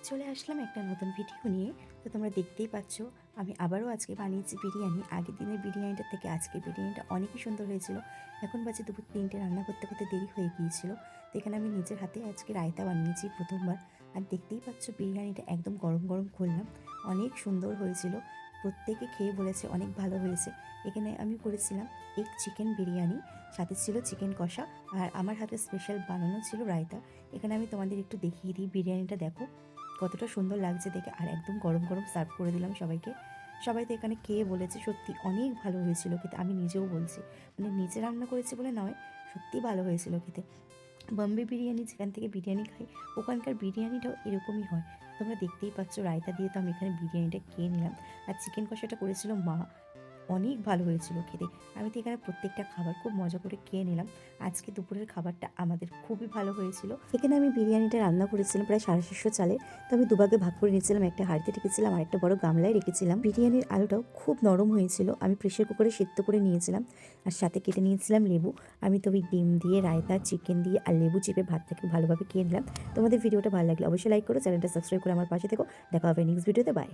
চলে আসলাম একটা নতুন ভিডিও নিয়ে। তো তোমরা দেখতেই পাচ্ছ আমি আবারও আজকে বানিয়েছি বিরিয়ানি। আগের দিনের বিরিয়ানিটার থেকে আজকে বিরিয়ানিটা অনেকই সুন্দর হয়েছিল। এখন বাজে দুপুর ৩টে, রান্না করতে করতে দেরি হয়ে গিয়েছিল। তো এখানে আমি নিজের হাতে আজকে রায়তা বানিয়েছি প্রথমবার। আর দেখতেই পাচ্ছ বিরিয়ানিটা একদম গরম গরম করলাম, অনেক সুন্দর হয়েছিল। প্রত্যেকে খেয়ে বলেছে অনেক ভালো হয়েছে। এখানে আমি করেছিলাম এগ চিকেন বিরিয়ানি, সাথে ছিল চিকেন কষা, আর আমার হাতে স্পেশাল বানানো ছিল রায়তা। এখানে আমি তোমাদের একটু দেখিয়ে দিই, বিরিয়ানিটা দেখো কতটা সুন্দর লাগছে দেখে। আর একদম গরম গরম সার্ভ করে দিলাম সবাইকে। সবাই তো এখানে খেয়ে বলেছে সত্যি অনেক ভালো হয়েছিল খেতে। আমি নিজেও বলছি, মানে নিজে রান্না করেছি বলে নয়, সত্যি ভালো হয়েছিল খেতে। বম্বে বিরিয়ানি যেখান থেকে বিরিয়ানি খাই, ওখানকার বিরিয়ানিটাও এরকমই হয়। তোমরা দেখতেই পাচ্ছ রায়তা দিয়ে তো আমি এখানে বিরিয়ানিটা খেয়ে নিলাম। আর চিকেন কষাটা করেছিল মা, অনেক ভালো হয়েছিল খেতে। আমি তো এখানে প্রত্যেকটা খাবার খুব মজা করে খেয়ে নিলাম। আজকে দুপুরের খাবারটা আমাদের খুবই ভালো হয়েছিল। এখানে আমি বিরিয়ানিটা রান্না করেছিলাম প্রায় 650 চালের। তো আমি দুভাগে ভাগ করে নিয়েছিলাম, একটা হাঁড়িতে রেখেছিলাম আর একটা বড় গামলায় রেখেছিলাম। বিরিয়ানির আলুটাও খুব নরম হয়েছিল, আমি প্রেশার কুকারে সেদ্ধ করে নিয়েছিলাম। আর সাথে কেটে নিয়েছিলাম লেবু। আমি তো ওই ডিম দিয়ে রায়তা, চিকেন দিয়ে আর লেবু চিপে ভাতটাকে ভালোভাবে খেয়ে নিলাম। তোমাদের ভিডিওটা ভালো লাগলে অবশ্যই লাইক করো, চ্যানেলটা সাবস্ক্রাইব করে আমার পাশে থেকো। দেখা হবে নেক্সট ভিডিওতে। বাই।